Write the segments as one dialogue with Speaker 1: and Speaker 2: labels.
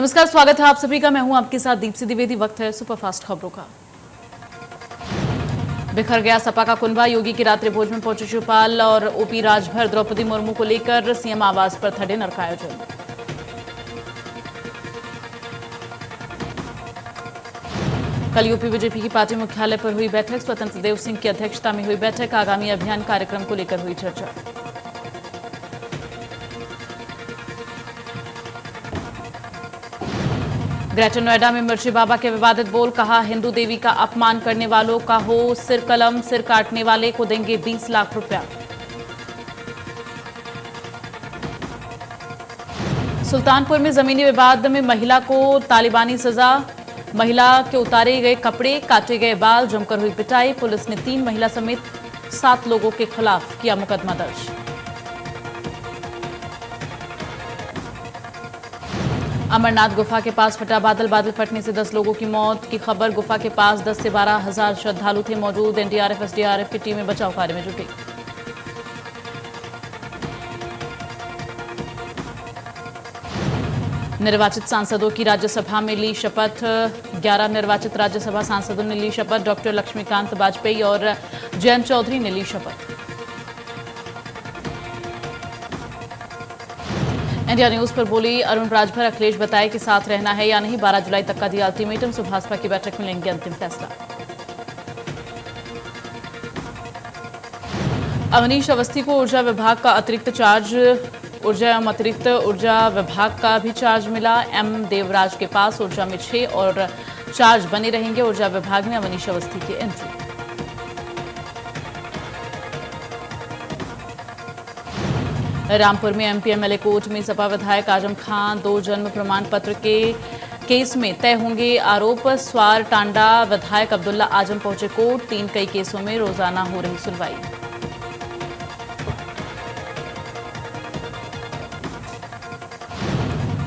Speaker 1: नमस्कार, स्वागत है आप सभी का। मैं हूं आपके साथ दीप्ति द्विवेदी। वक्त है सुपरफास्ट खबरों का। बिखर गया सपा का कुनबा। योगी की रात्रि भोज में पहुंचे शिवपाल और ओपी राजभर। द्रौपदी मुर्मू को लेकर सीएम आवास पर था डिनर का आयोजन। कल यूपी बीजेपी की पार्टी मुख्यालय पर हुई बैठक। स्वतंत्र देव सिंह की अध्यक्षता में हुई बैठक। आगामी अभियान कार्यक्रम को लेकर हुई चर्चा। ग्रेटर नोएडा में मिर्ची बाबा के विवादित बोल। कहा, हिंदू देवी का अपमान करने वालों का हो सिर कलम, सिर काटने वाले को देंगे 20 लाख रुपया। सुल्तानपुर में जमीनी विवाद में महिला को तालिबानी सजा। महिला के उतारे गए कपड़े, काटे गए बाल, जमकर हुई पिटाई। पुलिस ने 3 महिला समेत 7 लोगों के खिलाफ किया मुकदमा दर्ज। अमरनाथ गुफा के पास फटा बादल। बादल फटने से 10 लोगों की मौत की खबर। गुफा के पास 10 से 12 हजार श्रद्धालु थे मौजूद। एनडीआरएफ एसडीआरएफ की टीमें बचाव कार्य में जुटी। निर्वाचित सांसदों की राज्यसभा में ली शपथ। 11 निर्वाचित राज्यसभा सांसदों ने ली शपथ। डॉक्टर लक्ष्मीकांत वाजपेयी और जयंत चौधरी ने ली शपथ। इंडिया न्यूज पर बोली अरुण राजभर। अखिलेश बताए कि साथ रहना है या नहीं। 12 जुलाई तक का दिया अल्टीमेटम। सुभाषपा की बैठक में लेंगे अंतिम फैसला। अवनीश अवस्थी को ऊर्जा विभाग का अतिरिक्त चार्ज। अतिरिक्त ऊर्जा विभाग का भी चार्ज मिला। एम देवराज के पास ऊर्जा में 6 और चार्ज बने रहेंगे। ऊर्जा विभाग में अवनीश अवस्थी की एंट्री। रामपुर में एमपी एमएलए कोर्ट में सपा विधायक आजम खान। 2 जन्म प्रमाण पत्र के केस में तय होंगे आरोप। स्वार टांडा विधायक अब्दुल्ला आजम पहुंचे कोर्ट। 3 कई केसों में रोजाना हो रही सुनवाई।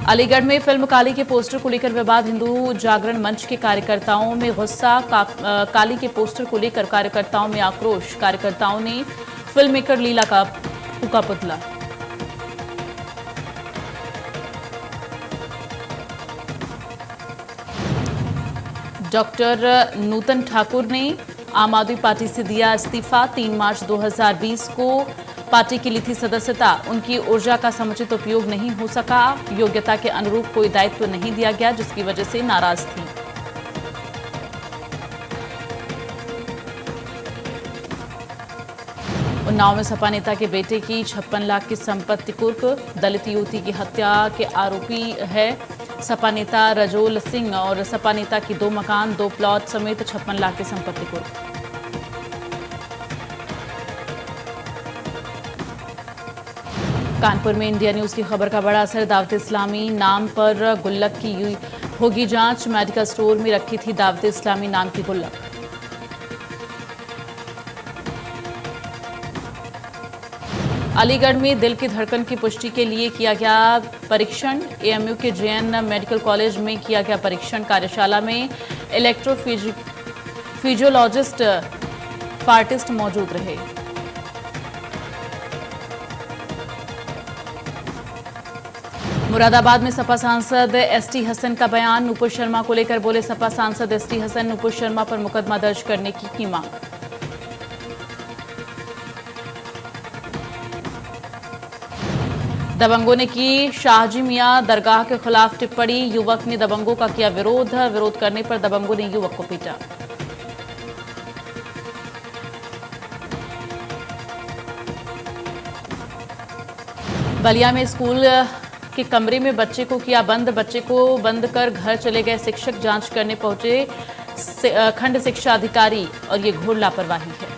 Speaker 1: अलीगढ़ में फिल्म काली के पोस्टर को लेकर विवाद। हिंदू जागरण मंच के कार्यकर्ताओं में गुस्सा। काली के पोस्टर को लेकर कार्यकर्ताओं में आक्रोश। कार्यकर्ताओं ने फिल्म मेकर लीला का फूका पुतला। डॉक्टर नूतन ठाकुर ने आम आदमी पार्टी से दिया इस्तीफा। 3 मार्च 2020 को पार्टी की ली थी सदस्यता। उनकी ऊर्जा का समुचित उपयोग नहीं हो सका। योग्यता के अनुरूप कोई दायित्व नहीं दिया गया, जिसकी वजह से नाराज थी। उन्नाव में सपा नेता के बेटे की 56 लाख की संपत्ति कुर्क। दलित युवती की हत्या के आरोपी है सपा नेता रजोल सिंह और सपा नेता की 2 मकान, 2 प्लॉट समेत 56 लाख की संपत्ति कुर्क। कानपुर में इंडिया न्यूज की खबर का बड़ा असर। दावत इस्लामी नाम पर गुल्लक की होगी जांच। मेडिकल स्टोर में रखी थी दावत इस्लामी नाम की गुल्लक। अलीगढ़ में दिल की धड़कन की पुष्टि के लिए किया गया परीक्षण। एएमयू के जेएन मेडिकल कॉलेज में किया गया परीक्षण। कार्यशाला में इलेक्ट्रोफिजियोलॉजिस्ट फार्टिस्ट मौजूद रहे। मुरादाबाद में सपा सांसद एसटी हसन का बयान। नुपुर शर्मा को लेकर बोले सपा सांसद एसटी हसन। नुपुर शर्मा पर मुकदमा दर्ज करने की मांग। दबंगों ने की शाहजी मियां दरगाह के खिलाफ टिप्पणी। युवक ने दबंगों का किया विरोध। विरोध करने पर दबंगों ने युवक को पीटा। बलिया में स्कूल के कमरे में बच्चे को किया बंद। बच्चे को बंद कर घर चले गए शिक्षक। जांच करने पहुंचे खंड शिक्षा अधिकारी और ये घोर लापरवाही है।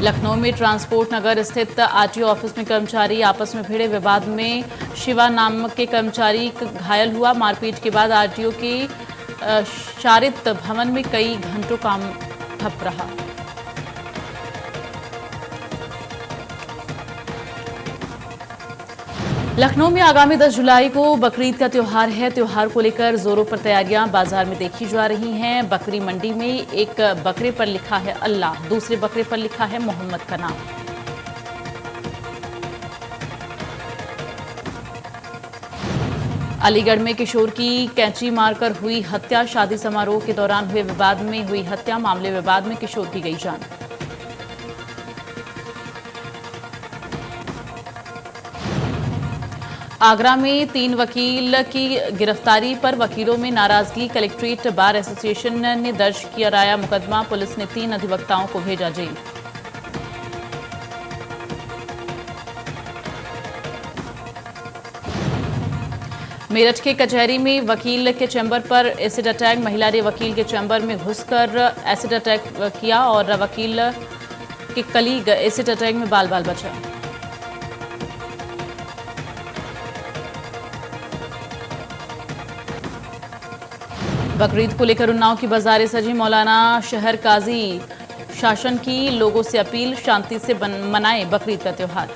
Speaker 1: लखनऊ में ट्रांसपोर्ट नगर स्थित आरटीओ ऑफिस में कर्मचारी आपस में भिड़े। विवाद में शिवा नाम के कर्मचारी घायल हुआ। मारपीट के बाद आरटीओ के शारित भवन में कई घंटों काम ठप रहा। लखनऊ में आगामी 10 जुलाई को बकरीद का त्योहार है। त्योहार को लेकर जोरों पर तैयारियां बाजार में देखी जा रही हैं। बकरी मंडी में एक बकरे पर लिखा है अल्लाह, दूसरे बकरे पर लिखा है मोहम्मद का नाम। अलीगढ़ में किशोर की कैंची मारकर हुई हत्या। शादी समारोह के दौरान हुए विवाद में हुई हत्या। मामले विवाद में किशोर की गई जान। आगरा में 3 वकील की गिरफ्तारी पर वकीलों में नाराजगी। कलेक्ट्रेट बार एसोसिएशन ने दर्ज कराया मुकदमा। पुलिस ने 3 अधिवक्ताओं को भेजा जेल। मेरठ के कचहरी में वकील के चैम्बर पर एसिड अटैक। महिला ने वकील के चैम्बर में घुसकर एसिड अटैक किया और वकील के कलीग एसिड अटैक में बाल बाल बचा। बकरीद को लेकर उन्नाव की बाजारें सजी। मौलाना शहर काजी शासन की लोगों से अपील, शांति से मनाएं बकरीद का त्योहार।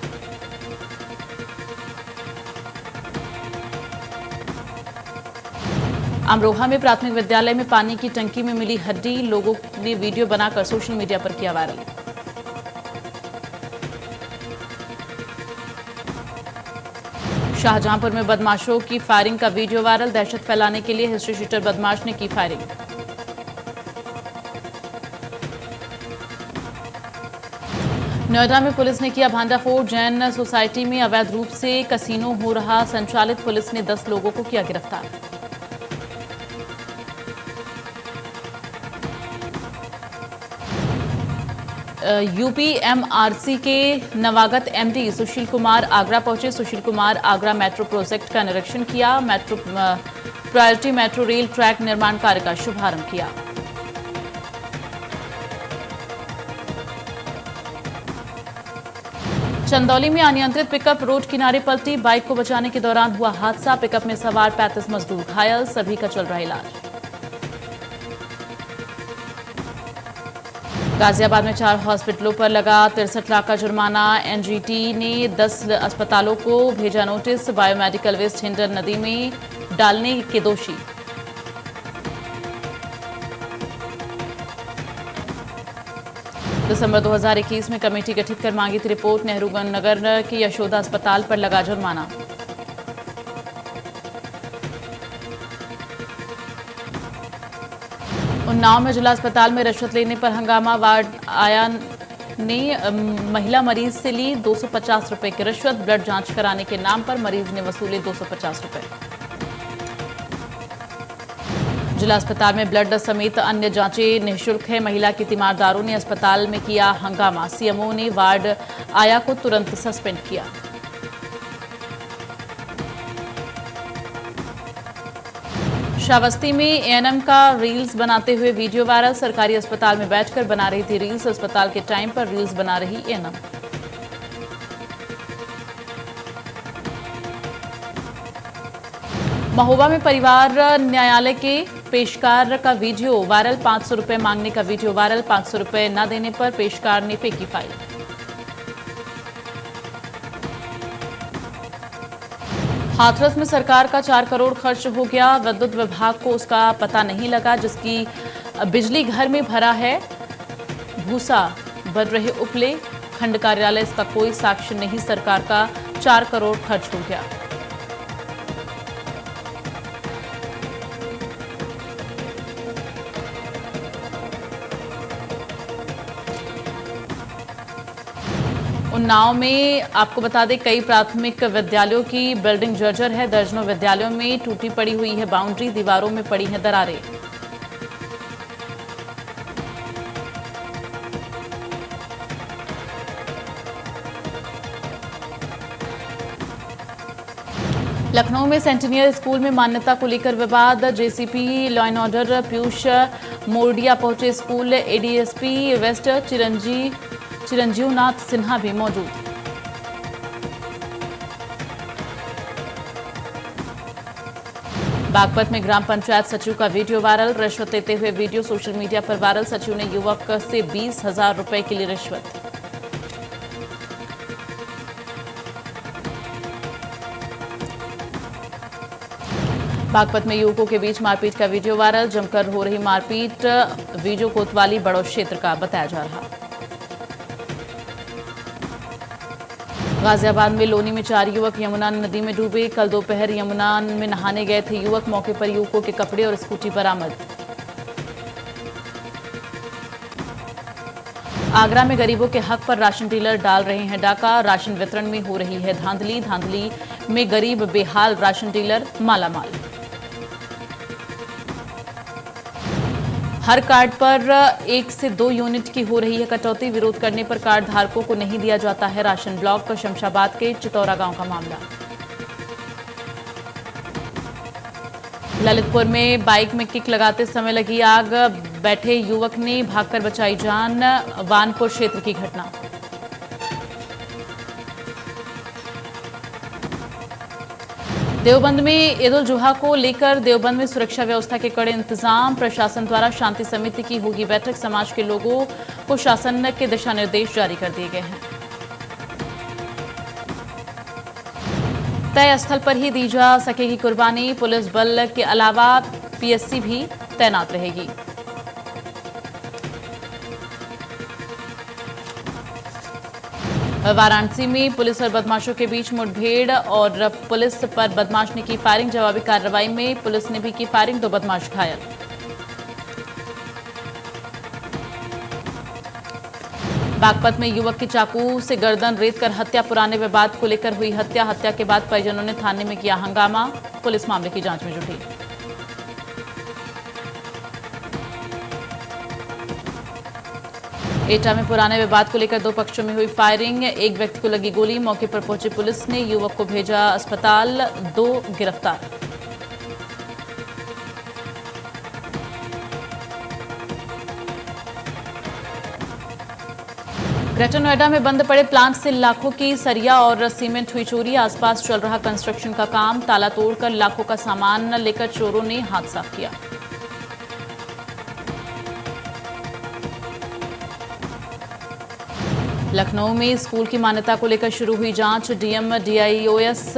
Speaker 1: अमरोहा में प्राथमिक विद्यालय में पानी की टंकी में मिली हड्डी। लोगों ने वीडियो बनाकर सोशल मीडिया पर किया वायरल। शाहजहांपुर में बदमाशों की फायरिंग का वीडियो वायरल। दहशत फैलाने के लिए हिस्ट्री शीटर बदमाश ने की फायरिंग। नोएडा में पुलिस ने किया भांडाफोड़। जैन सोसाइटी में अवैध रूप से कसीनो हो रहा संचालित। पुलिस ने 10 लोगों को किया गिरफ्तार। यूपीएमआरसी के नवागत एमडी सुशील कुमार आगरा पहुंचे। सुशील कुमार आगरा मेट्रो प्रोजेक्ट का निरीक्षण किया। प्रायोरिटी मेट्रो रेल ट्रैक निर्माण कार्य का शुभारंभ किया। चंदौली में अनियंत्रित पिकअप रोड किनारे पलटी। बाइक को बचाने के दौरान हुआ हादसा। पिकअप में सवार 35 मजदूर घायल। सभी का चल रहा इलाज। गाजियाबाद में 4 हॉस्पिटलों पर लगा 63 लाख का जुर्माना। एनजीटी ने 10 अस्पतालों को भेजा नोटिस। बायोमेडिकल वेस्ट हिंडन नदी में डालने के दोषी। दिसंबर 2021 में कमेटी गठित कर मांगी थी रिपोर्ट। नेहरू नगर के यशोदा अस्पताल पर लगा जुर्माना। उन्नाव में जिला अस्पताल में रिश्वत लेने पर हंगामा। वार्ड आया ने महिला मरीज से ली 250 रुपए की रिश्वत। ब्लड जांच कराने के नाम पर मरीज ने वसूले 250 रुपए। जिला अस्पताल में ब्लड समेत अन्य जांचें निःशुल्क है। महिला के तीमारदारों ने अस्पताल में किया हंगामा। सीएमओ ने वार्ड आया को तुरंत सस्पेंड किया। श्रावस्ती में एएनएम का रील्स बनाते हुए वीडियो वायरल। सरकारी अस्पताल में बैठकर बना रही थी रील्स। अस्पताल के टाइम पर रील्स बना रही एएनएम। महोबा में परिवार न्यायालय के पेशकार का वीडियो वायरल। 500 रुपए मांगने का वीडियो वायरल। 500 रुपए न देने पर पेशकार ने फेंकी फाइल। हाथरस में सरकार का 4 करोड़ खर्च हो गया। विद्युत विभाग को उसका पता नहीं लगा। जिसकी बिजली घर में भरा है भूसा, बढ़ रहे उपले। खंड कार्यालय इसका कोई साक्ष्य नहीं। सरकार का 4 करोड़ खर्च हो गया। उन्नाव में आपको बता दें कई प्राथमिक विद्यालयों की बिल्डिंग जर्जर है। दर्जनों विद्यालयों में टूटी पड़ी हुई है बाउंड्री। दीवारों में पड़ी हैं दरारें। लखनऊ में सेंटिनियर स्कूल में मान्यता को लेकर विवाद। JCP law and order Piyush Mordia पहुंचे school. ADSP West Chiranjeevnath Sinha भी मौजूद। बागपत में ग्राम पंचायत सचिव का वीडियो वायरल। रिश्वत लेते हुए वीडियो सोशल मीडिया पर वायरल। सचिव ने युवक से 20,000 रुपए के लिए रिश्वत। बागपत में युवकों के बीच मारपीट का वीडियो वायरल। जमकर हो रही मारपीट। वीडियो कोतवाली बड़ौद क्षेत्र का बताया जा रहा। गाजियाबाद में लोनी में 4 युवक यमुना नदी में डूबे। कल दोपहर यमुना में नहाने गए थे युवक। मौके पर युवकों के कपड़े और स्कूटी बरामद। आगरा में गरीबों के हक पर राशन डीलर डाल रहे हैं डाका। राशन वितरण में हो रही है धांधली। धांधली में गरीब बेहाल, राशन डीलर मालामाल। हर कार्ड पर 1 से 2 यूनिट की हो रही है कटौती। विरोध करने पर कार्ड धारकों को नहीं दिया जाता है राशन। ब्लॉक पर शमशाबाद के चितौरा गांव का मामला। ललितपुर में बाइक में किक लगाते समय लगी आग। बैठे युवक ने भागकर बचाई जान। वानपुर क्षेत्र की घटना। देवबंद में ईद उल जुहा को लेकर देवबंद में सुरक्षा व्यवस्था के कड़े इंतजाम। प्रशासन द्वारा शांति समिति की होगी बैठक। समाज के लोगों को शासन के दिशा निर्देश जारी कर दिए गए हैं। तय स्थल पर ही दी जा सकेगी कुर्बानी। पुलिस बल के अलावा पीएससी भी तैनात रहेगी। वाराणसी में पुलिस और बदमाशों के बीच मुठभेड़ और पुलिस पर बदमाश ने की फायरिंग। जवाबी कार्रवाई में पुलिस ने भी की फायरिंग, 2 बदमाश घायल। बागपत में युवक की चाकू से गर्दन रेत कर हत्या। पुराने विवाद को लेकर हुई हत्या। हत्या के बाद परिजनों ने थाने में किया हंगामा। पुलिस मामले की जांच में जुटी। एटा में पुराने विवाद को लेकर 2 पक्षों में हुई फायरिंग। एक व्यक्ति को लगी गोली। मौके पर पहुंची पुलिस ने युवक को भेजा अस्पताल। 2 गिरफ्तार। ग्रेटर नोएडा में बंद पड़े प्लांट से लाखों की सरिया और सीमेंट हुई चोरी। आसपास चल रहा कंस्ट्रक्शन का काम। ताला तोड़कर लाखों का सामान लेकर चोरों ने हाथ साफ किया। लखनऊ में स्कूल की मान्यता को लेकर शुरू हुई जांच। डीएम डीआईओएस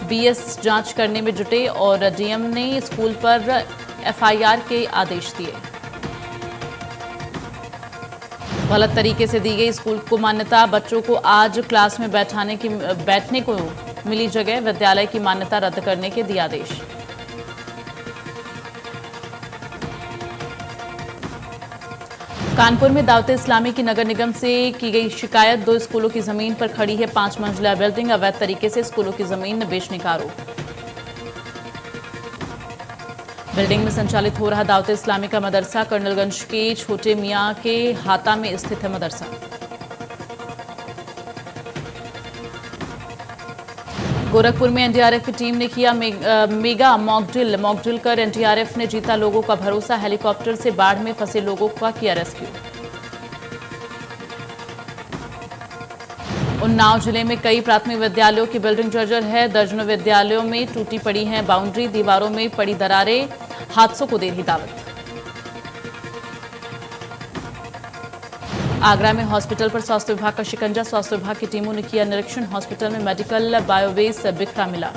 Speaker 1: बीएस जांच करने में जुटे और डीएम ने स्कूल पर एफआईआर के आदेश दिए। गलत तरीके से दी गई स्कूल को मान्यता। बच्चों को आज क्लास में बैठने को मिली जगह। विद्यालय की मान्यता रद्द करने के दिए आदेश। कानपुर में दावते इस्लामी की नगर निगम से की गई शिकायत। 2 स्कूलों की जमीन पर खड़ी है 5 मंजिला बिल्डिंग। अवैध तरीके से स्कूलों की जमीन बेचने का आरोप। बिल्डिंग में संचालित हो रहा दावते इस्लामी का मदरसा। कर्नलगंज के छोटे मियां के हाता में स्थित है मदरसा। गोरखपुर में एनडीआरएफ की टीम ने किया मेगा मॉकड्रिल कर एनडीआरएफ ने जीता लोगों का भरोसा। हेलीकॉप्टर से बाढ़ में फंसे लोगों का किया रेस्क्यू। उन्नाव जिले में कई प्राथमिक विद्यालयों की बिल्डिंग जर्जर है। दर्जनों विद्यालयों में टूटी पड़ी है बाउंड्री। दीवारों में पड़ी दरारें। हादसों को दे रही दावत। आगरा में हॉस्पिटल पर स्वास्थ्य विभाग का शिकंजा। स्वास्थ्य विभाग की टीमों ने किया निरीक्षण। हॉस्पिटल में मेडिकल बायोवेस्ट बिखरा मिला।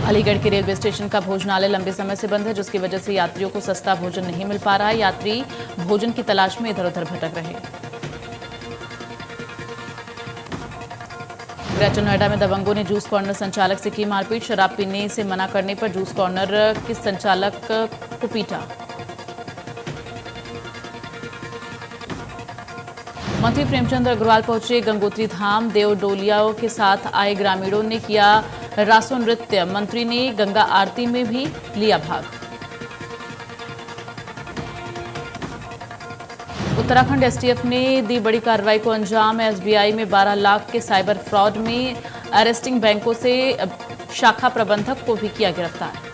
Speaker 1: अलीगढ़ के रेलवे स्टेशन का भोजनालय लंबे समय से बंद है, जिसकी वजह से यात्रियों को सस्ता भोजन नहीं मिल पा रहा है। यात्री भोजन की तलाश में इधर उधर भटक रहे। ग्रेटर नोएडा में दबंगों ने जूस कॉर्नर संचालक से की मारपीट। शराब पीने से मना करने पर जूस कॉर्नर के संचालक को पीटा। मंत्री प्रेमचंद अग्रवाल पहुंचे गंगोत्री धाम। देव डोलियाओं के साथ आए ग्रामीणों ने किया रासो नृत्य। मंत्री ने गंगा आरती में भी लिया भाग। उत्तराखंड एसटीएफ ने दी बड़ी कार्रवाई को अंजाम। एसबीआई में 12 लाख के साइबर फ्रॉड में अरेस्टिंग बैंकों से शाखा प्रबंधक को भी किया गिरफ्तार।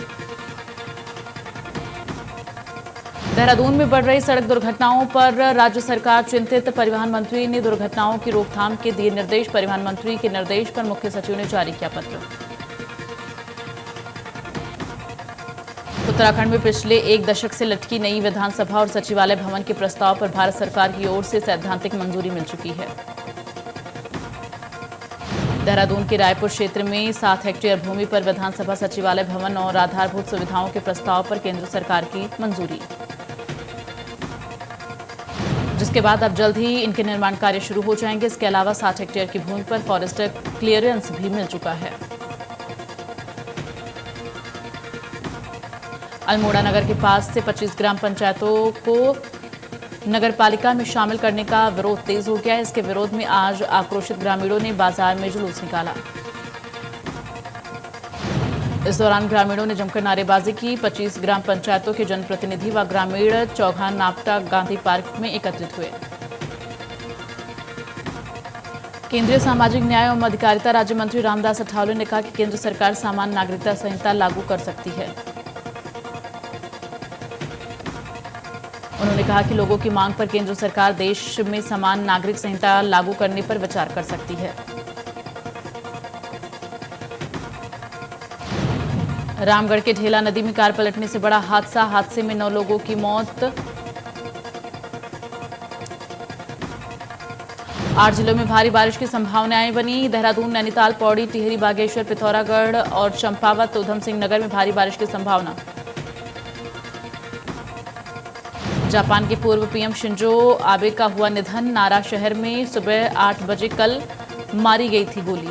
Speaker 1: देहरादून में बढ़ रही सड़क दुर्घटनाओं पर राज्य सरकार चिंतित। परिवहन मंत्री ने दुर्घटनाओं की रोकथाम के दिए निर्देश। परिवहन मंत्री के निर्देश पर मुख्य सचिव ने जारी किया पत्र। उत्तराखंड में पिछले 1 दशक से लटकी नई विधानसभा और सचिवालय भवन के प्रस्ताव पर भारत सरकार की ओर से सैद्धांतिक मंजूरी मिल चुकी है। देहरादून के रायपुर क्षेत्र में 7 हेक्टेयर भूमि पर विधानसभा सचिवालय भवन और आधारभूत सुविधाओं के प्रस्ताव पर केंद्र सरकार की मंजूरी, जिसके जिसके बाद अब जल्द ही इनके निर्माण कार्य शुरू हो जाएंगे। इसके अलावा 60 हेक्टेयर की भूमि पर फॉरेस्ट क्लियरेंस भी मिल चुका है। अल्मोड़ा नगर के पास से 25 ग्राम पंचायतों को नगर पालिका में शामिल करने का विरोध तेज हो गया है। इसके विरोध में आज आक्रोशित ग्रामीणों ने बाजार में जुलूस निकाला। इस दौरान ग्रामीणों ने जमकर नारेबाजी की। 25 ग्राम पंचायतों के जनप्रतिनिधि व ग्रामीण चौहान नापटा गांधी पार्क में एकत्रित हुए। केंद्रीय सामाजिक न्याय एवं अधिकारिता राज्य मंत्री रामदास अठावले ने कहा कि केंद्र सरकार सामान्य नागरिकता संहिता लागू कर सकती है। उन्होंने कहा कि लोगों की मांग पर केंद्र सरकार देश में समान नागरिक संहिता लागू करने पर विचार कर सकती है। रामगढ़ के ढेला नदी में कार पलटने से बड़ा हादसा। हादसे में 9 लोगों की मौत। 8 जिलों में भारी बारिश की संभावनाएं बनी। देहरादून, नैनीताल, पौड़ी, टिहरी, बागेश्वर, पिथौरागढ़ और चंपावत, उधम सिंह नगर में भारी बारिश की संभावना। जापान के पूर्व पीएम शिंजो आबे का हुआ निधन। नारा शहर में सुबह 8 बजे कल मारी गई थी गोली।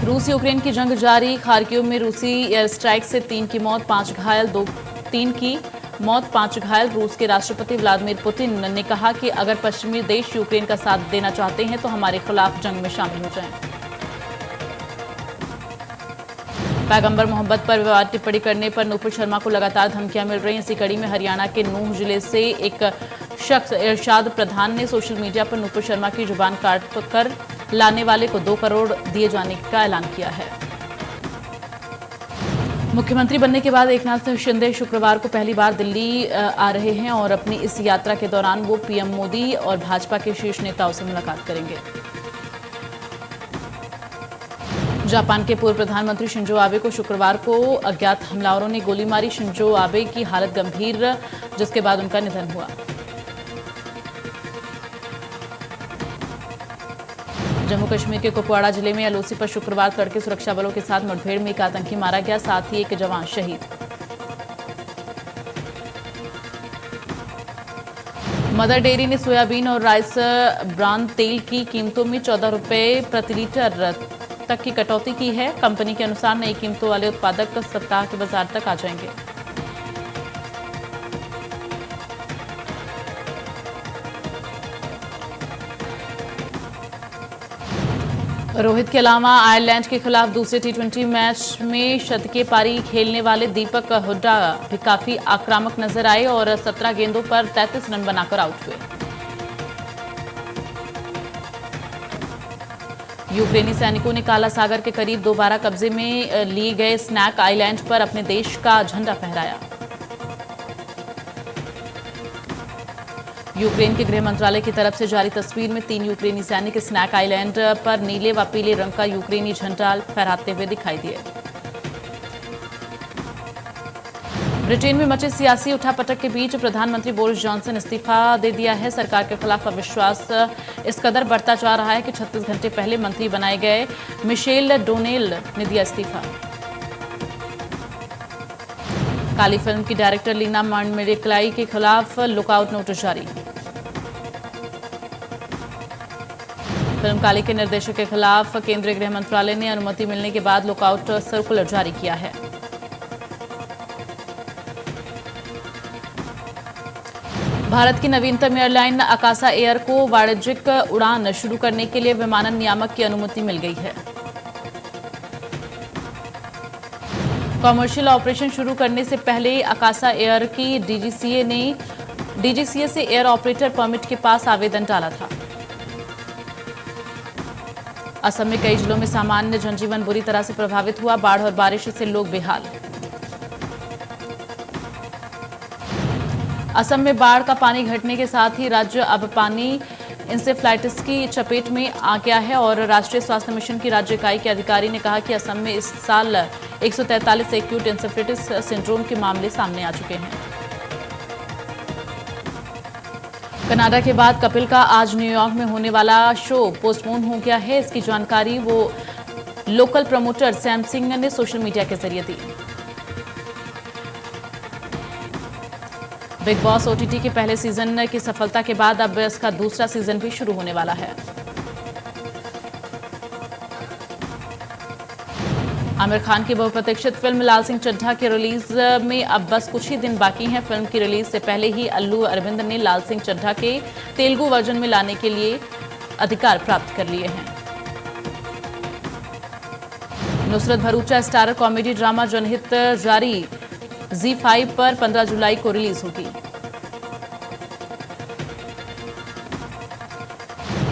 Speaker 1: रूस यूक्रेन की जंग जारी। खार्किव में रूसी एयर स्ट्राइक से 3 की मौत, 5 घायल। 3 की मौत, 5 घायल। रूस के राष्ट्रपति व्लादिमीर पुतिन ने कहा कि अगर पश्चिमी देश यूक्रेन का साथ देना चाहते हैं तो हमारे खिलाफ जंग में शामिल हो जाएं। पैगंबर मोहम्मद पर विवाद टिप्पणी करने पर नुपुर शर्मा को लगातार धमकियां मिल रही हैं। इसी कड़ी में हरियाणा के नूंह जिले से एक शख्स इरशाद प्रधान ने सोशल मीडिया पर नुपुर शर्मा की जुबान काट कर लाने वाले को 2 करोड़ दिए जाने का ऐलान किया है। मुख्यमंत्री बनने के बाद एकनाथ शिंदे शुक्रवार को पहली बार दिल्ली आ रहे हैं और अपनी इस यात्रा के दौरान वो पीएम मोदी और भाजपा के शीर्ष नेताओं से मुलाकात करेंगे। जापान के पूर्व प्रधानमंत्री शिंजो आबे को शुक्रवार को अज्ञात हमलावरों ने गोली मारी। शिंजो आबे की हालत गंभीर, जिसके बाद उनका निधन हुआ। जम्मू कश्मीर के कुपवाड़ा जिले में एलओसी पर शुक्रवार तड़के सुरक्षा बलों के साथ मुठभेड़ में एक आतंकी मारा गया, साथ ही एक जवान शहीद। मदर डेयरी ने सोयाबीन और राइस ब्रान तेल की कीमतों में 14 रुपये प्रति लीटर तक की कटौती की है। कंपनी के अनुसार नई कीमतों वाले उत्पादक सप्ताह के बाजार तक आ जाएंगे। रोहित के अलावा आयरलैंड के खिलाफ दूसरे टी20 मैच में शतकीय पारी खेलने वाले दीपक हुड्डा भी काफी आक्रामक नजर आए और 17 गेंदों पर 33 रन बनाकर आउट हुए। यूक्रेनी सैनिकों ने काला सागर के करीब दोबारा कब्जे में लिए गए स्नैक आइलैंड पर अपने देश का झंडा फहराया। यूक्रेन के गृह मंत्रालय की तरफ से जारी तस्वीर में 3 यूक्रेनी सैनिक स्नैक आइलैंड पर नीले व पीले रंग का यूक्रेनी झंडा फहराते हुए दिखाई दिए। ब्रिटेन में मचे सियासी उठापटक के बीच प्रधानमंत्री बोरिस जॉनसन इस्तीफा दे दिया है। सरकार के खिलाफ अविश्वास इस कदर बढ़ता जा रहा है कि 36 घंटे पहले मंत्री बनाए गए मिशेल डोनेल ने दिया इस्तीफा। काली फिल्म की डायरेक्टर लीना मणिमेकलाई के खिलाफ लुकआउट नोटिस जारी। फिल्म काली के निर्देशक के खिलाफ केंद्रीय गृह मंत्रालय ने अनुमति मिलने के बाद लुकआउट सर्कुलर जारी किया है। भारत की नवीनतम एयरलाइन आकाशा एयर को वाणिज्यिक उड़ान शुरू करने के लिए विमानन नियामक की अनुमति मिल गई है। कॉमर्शियल ऑपरेशन शुरू करने से पहले आकाशा एयर की डीजीसीए से एयर ऑपरेटर परमिट के पास आवेदन डाला था। असम में कई जिलों में सामान्य जनजीवन बुरी तरह से प्रभावित हुआ। बाढ़ और बारिश से लोग बेहाल। असम में बाढ़ का पानी घटने के साथ ही राज्य अब पानी इंसेफ्लाइटिस की चपेट में आ गया है और राष्ट्रीय स्वास्थ्य मिशन की राज्य इकाई के अधिकारी ने कहा कि असम में इस साल 143 एक्यूट इंसेफ्लाइटिस सिंड्रोम के मामले सामने आ चुके हैं। कनाडा के बाद कपिल का आज न्यूयॉर्क में होने वाला शो पोस्टपोन हो गया है। इसकी जानकारी वो लोकल प्रमोटर सैम सिंह ने सोशल मीडिया के जरिए दी। बिग बॉस ओटीटी के पहले सीजन की सफलता के बाद अब इसका दूसरा सीजन भी शुरू होने वाला है। आमिर खान की बहुप्रतीक्षित फिल्म लाल सिंह चड्ढा के रिलीज में अब बस कुछ ही दिन बाकी हैं। फिल्म की रिलीज से पहले ही अल्लू अरविंद ने लाल सिंह चड्ढा के तेलुगु वर्जन में लाने के लिए अधिकार प्राप्त कर लिए हैं। Nusrat Bharucha starrer comedy drama जनहित जारी ZEE5 पर 15 जुलाई को रिलीज होगी।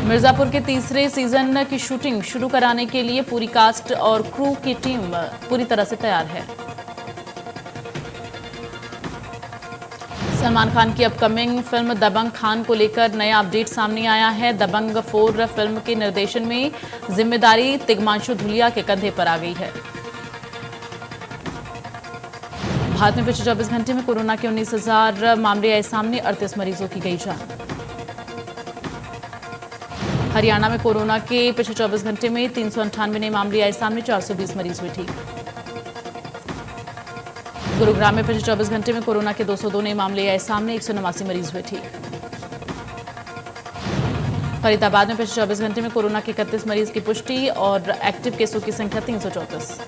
Speaker 1: मिर्जापुर के तीसरे सीजन की शूटिंग शुरू कराने के लिए पूरी कास्ट और क्रू की टीम पूरी तरह से तैयार है। सलमान खान की अपकमिंग फिल्म दबंग खान को लेकर नया अपडेट सामने आया है। दबंग 4 फिल्म के निर्देशन में जिम्मेदारी तिग्मांशु धुलिया के कंधे पर आ गई है। भारत में पिछले 24 घंटे में कोरोना के 19,000 मामले आए सामने, 38 मरीजों की गई जान। हरियाणा में कोरोना के पिछले 24 घंटे में 398 नए मामले आए सामने, 420 मरीज हुए ठीक। गुरुग्राम में पिछले 24 घंटे में कोरोना के 202 नए मामले आए सामने, 189 मरीज हुए ठीक। फरीदाबाद में पिछले 24 घंटे में कोरोना के 31 मरीज की पुष्टि और एक्टिव केसों की संख्या 334।